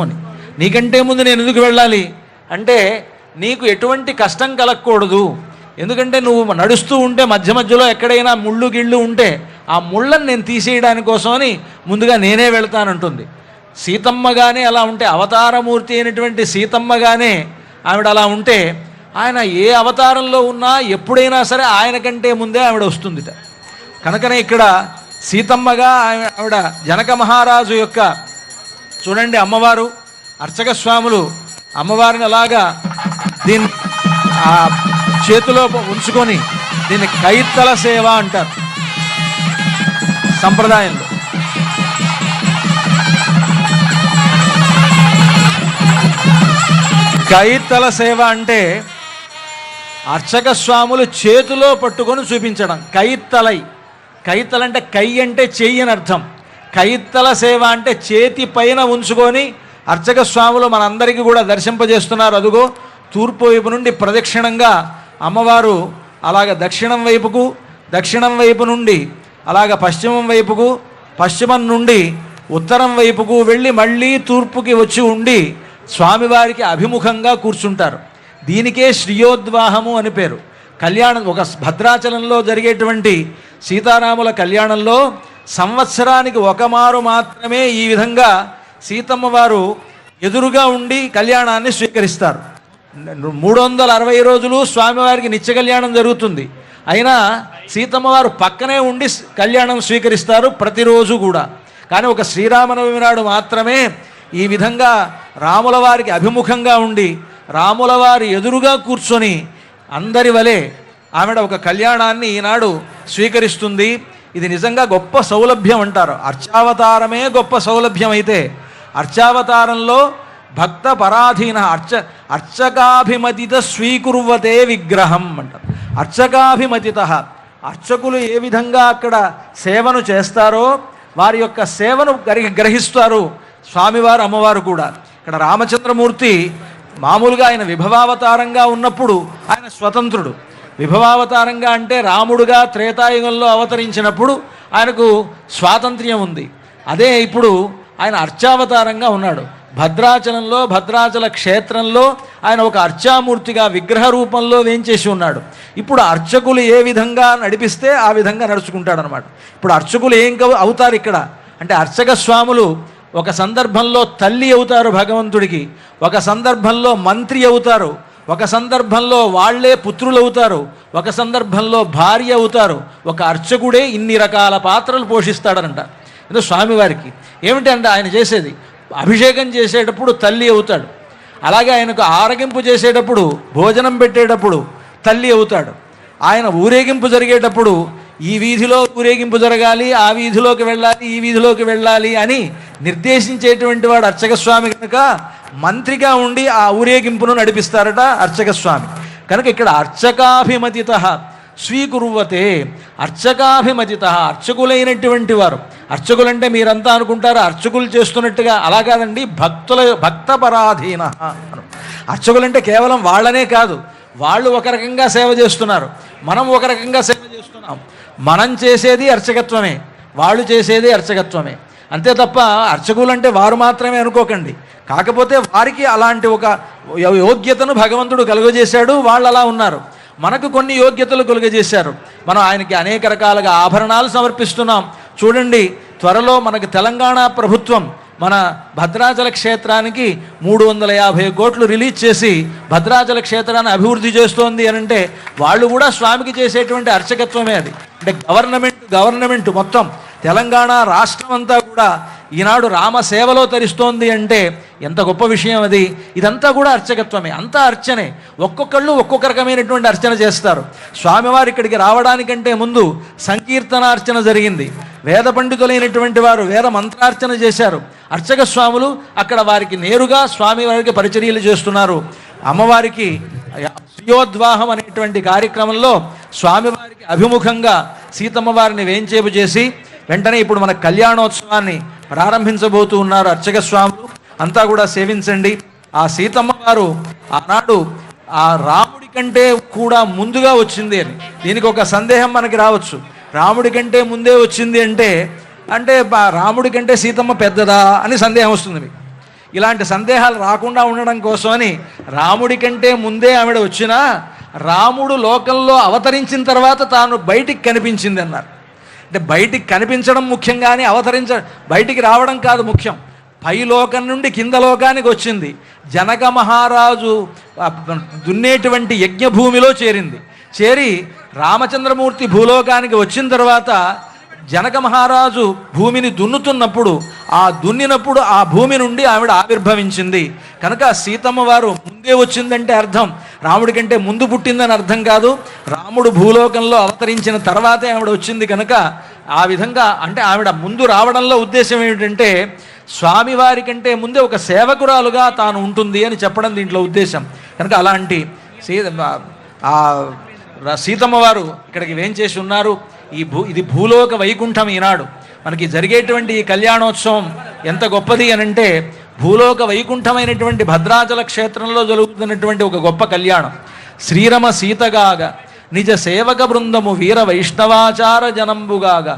అని. నీకంటే ముందు నేను ఎందుకు వెళ్ళాలి అంటే నీకు ఎటువంటి కష్టం కలగకూడదు. ఎందుకంటే నువ్వు నడుస్తూ ఉంటే మధ్య మధ్యలో ఎక్కడైనా ముళ్ళు గిళ్ళు ఉంటే ఆ ముళ్ళను నేను తీసేయడానికి కోసమని ముందుగా నేనే వెళ్తానంటుంది. సీతమ్మగానే అలా ఉంటే, అవతారమూర్తి అయినటువంటి సీతమ్మగానే ఆవిడ అలా ఉంటే, ఆయన ఏ అవతారంలో ఉన్నా ఎప్పుడైనా సరే ఆయన కంటే ముందే ఆవిడ వస్తుందిట. కనుకనే ఇక్కడ సీతమ్మగా ఆవిడ జనక మహారాజు యొక్క చూడండి అమ్మవారు అర్చక స్వాములు అమ్మవారిని అలాగా దీన్ని ఆ చేతిలో ఉంచుకొని దీన్ని కైత్తల సేవ అంటారు సంప్రదాయంలో. కైత్తల సేవ అంటే అర్చక స్వాములు చేతిలో పట్టుకొని చూపించడం. కైత్తల అంటే కై అంటే చెయ్యి అని అర్థం. కైత్తల సేవ అంటే చేతి పైన ఉంచుకొని అర్చక స్వాములు మనందరికీ కూడా దర్శింపజేస్తున్నారు. అదుగో తూర్పు వైపు నుండి ప్రదక్షిణంగా అమ్మవారు అలాగ దక్షిణం వైపు నుండి అలాగ పశ్చిమం వైపుకు, పశ్చిమం నుండి ఉత్తరం వైపుకు వెళ్ళి మళ్ళీ తూర్పుకి వచ్చి ఉండి స్వామివారికి అభిముఖంగా కూర్చుంటారు. దీనికే శ్రీయోద్వాహము అని పేరు. కళ్యాణం ఒక భద్రాచలంలో జరిగేటువంటి సీతారాముల కళ్యాణంలో సంవత్సరానికి ఒకమారు మాత్రమే ఈ విధంగా సీతమ్మ వారు ఎదురుగా ఉండి కళ్యాణాన్ని స్వీకరిస్తారు. 360 రోజులు స్వామివారికి నిత్య కళ్యాణం జరుగుతుంది. అయినా సీతమ్మ వారు పక్కనే ఉండి కళ్యాణం స్వీకరిస్తారు ప్రతిరోజు కూడా. కానీ ఒక శ్రీరామనవమి నాడు మాత్రమే ఈ విధంగా రాముల వారికి అభిముఖంగా ఉండి రాముల వారి ఎదురుగా కూర్చొని అందరి వలె ఆవిడ ఒక కళ్యాణాన్ని ఈనాడు స్వీకరిస్తుంది. ఇది నిజంగా గొప్ప సౌలభ్యం అంటారు. అర్చావతారమే గొప్ప సౌలభ్యం అయితే అర్చావతారంలో భక్త పరాధీన అర్చకాభిమతిత స్వీకుర్వతే విగ్రహం అంటారు. అర్చకాభిమతిత అర్చకులు ఏ విధంగా అక్కడ సేవను చేస్తారో వారి యొక్క సేవను గ్రహిస్తారు స్వామివారు అమ్మవారు కూడా. ఇక్కడ రామచంద్రమూర్తి మామూలుగా ఆయన విభవావతారంగా ఉన్నప్పుడు ఆయన స్వతంత్రుడు. విభవావతారంగా అంటే రాముడుగా త్రేతాయుగంలో అవతరించినప్పుడు ఆయనకు స్వాతంత్ర్యం ఉంది. అదే ఇప్పుడు ఆయన అర్చావతారంగా ఉన్నాడు. భద్రాచలంలో భద్రాచల క్షేత్రంలో ఆయన ఒక అర్చామూర్తిగా విగ్రహ రూపంలో వేంచేసి ఉన్నాడు. ఇప్పుడు అర్చకులు ఏ విధంగా నడిపిస్తే ఆ విధంగా నడుచుకుంటాడు అనమాట. ఇప్పుడు అర్చకులు ఏం అవుతారు ఇక్కడ అంటే అర్చక స్వాములు ఒక సందర్భంలో తల్లి అవుతారు భగవంతుడికి, ఒక సందర్భంలో మంత్రి అవుతారు, ఒక సందర్భంలో వాళ్లే పుత్రులు అవుతారు, ఒక సందర్భంలో భార్య అవుతారు. ఒక అర్చకుడే ఇన్ని రకాల పాత్రలు పోషిస్తాడనంట. ఇది స్వామివారికి ఏమిటంటే ఆయన చేసేది అభిషేకం చేసేటప్పుడు తల్లి అవుతాడు, అలాగే ఆయనకు ఆరగింపు చేసేటప్పుడు భోజనం పెట్టేటప్పుడు తల్లి అవుతాడు, ఆయన ఊరేగింపు జరిగేటప్పుడు ఈ వీధిలో ఊరేగింపు జరగాలి, ఆ వీధిలోకి వెళ్ళాలి, ఈ వీధిలోకి వెళ్ళాలి అని నిర్దేశించేటువంటి వాడు అర్చక స్వామి. కనుక మంత్రిగా ఉండి ఆ ఊరేగింపును నడిపిస్తారట అర్చక స్వామి. కనుక ఇక్కడ అర్చకాభిమతిత స్వీకుర్వతే, అర్చకాభిమతిత అర్చకులైనటువంటి వారు. అర్చకులంటే మీరంతా అనుకుంటారు అర్చకులు చేస్తున్నట్టుగా, అలా కాదండి. భక్త పరాధీన అర్చకులంటే కేవలం వాళ్ళనే కాదు, వాళ్ళు ఒక రకంగా సేవ చేస్తున్నారు, మనం ఒక రకంగా సేవ చేస్తున్నాం. మనం చేసేది అర్చకత్వమే, వాళ్ళు చేసేది అర్చకత్వమే. అంతే తప్ప అర్చకులంటే వారు మాత్రమే అనుకోకండి. కాకపోతే వారికి అలాంటి ఒక యోగ్యతను భగవంతుడు కలుగజేశాడు, వాళ్ళు అలా ఉన్నారు. మనకు కొన్ని యోగ్యతలు కలుగజేశారు. మనం ఆయనకి అనేక రకాలుగా ఆభరణాలు సమర్పిస్తున్నాం. చూడండి, త్వరలో మనకు తెలంగాణ ప్రభుత్వం మన భద్రాచల క్షేత్రానికి 350 కోట్లు రిలీజ్ చేసి భద్రాచల క్షేత్రాన్ని అభివృద్ధి చేస్తోంది అని అంటే వాళ్ళు కూడా స్వామికి చేసేటువంటి అర్చకత్వమే అది. అంటే గవర్నమెంట్ మొత్తం తెలంగాణ రాష్ట్రం అంతా కూడా ఈనాడు రామ సేవలో తరిస్తోంది అంటే ఎంత గొప్ప విషయం అది. ఇదంతా కూడా అర్చకత్వమే, అంతా అర్చనే. ఒక్కొక్కళ్ళు ఒక్కొక్క రకమైనటువంటి అర్చన చేస్తారు. స్వామివారి ఇక్కడికి రావడానికంటే ముందు సంకీర్తనార్చన జరిగింది. వేద పండితులైనటువంటి వారు వేద మంత్రార్చన చేశారు. అర్చక స్వాములు అక్కడ వారికి నేరుగా స్వామివారికి పరిచర్యలు చేస్తున్నారు. అమ్మవారికి శ్రీయోద్వాహం అనేటువంటి కార్యక్రమంలో స్వామివారికి అభిముఖంగా సీతమ్మ వారిని వేంచేపు చేసి వెంటనే ఇప్పుడు మన కళ్యాణోత్సవాన్ని ప్రారంభించబోతూ ఉన్నారు అర్చక స్వాములు. అంతా కూడా సేవించండి. ఆ సీతమ్మ వారు ఆనాడు ఆ రాముడి కంటే కూడా ముందుగా వచ్చింది అని, దీనికి ఒక సందేహం మనకి రావచ్చు. రాముడి కంటే ముందే వచ్చింది అంటే రాముడి కంటే సీతమ్మ పెద్దదా అని సందేహం వస్తుంది మీకు. ఇలాంటి సందేహాలు రాకుండా ఉండడం కోసమని రాముడి కంటే ముందే ఆవిడ వచ్చినా రాముడు లోకంలో అవతరించిన తర్వాత తాను బయటికి కనిపించింది అన్నారు. అంటే బయటికి కనిపించడం ముఖ్యం, కానీ బయటికి రావడం కాదు ముఖ్యం. పై లోకం నుండి కింద లోకానికి వచ్చింది. జనక మహారాజు దున్నేటువంటి యజ్ఞభూమిలో చేరి రామచంద్రమూర్తి భూలోకానికి వచ్చిన తర్వాత జనక మహారాజు భూమిని దున్నుతున్నప్పుడు దున్నినప్పుడు ఆ భూమి నుండి ఆవిడ ఆవిర్భవించింది. కనుక సీతమ్మ వారు ముందే వచ్చిందంటే అర్థం రాముడి కంటే ముందు పుట్టిందని అర్థం కాదు. రాముడు భూలోకంలో అవతరించిన తర్వాతే ఆవిడ వచ్చింది. కనుక ఆ విధంగా అంటే ఆవిడ ముందు రావడంలో ఉద్దేశం ఏమిటంటే స్వామివారి కంటే ముందే ఒక సేవకురాలుగా తాను ఉంటుంది అని చెప్పడం దీంట్లో ఉద్దేశం. కనుక అలాంటి సీతమ్మ వారు ఇక్కడికి వేంచేసి ఉన్నారు. ఇది భూలోక వైకుంఠం. ఈనాడు మనకి జరిగేటువంటి ఈ కళ్యాణోత్సవం ఎంత గొప్పది అనంటే భూలోక వైకుంఠమైనటువంటి భద్రాచల క్షేత్రంలో జరుగుతున్నటువంటి ఒక గొప్ప కళ్యాణం. శ్రీరమ సీతగాగా నిజ సేవక బృందము వీర వైష్ణవాచార జనంబుగాగా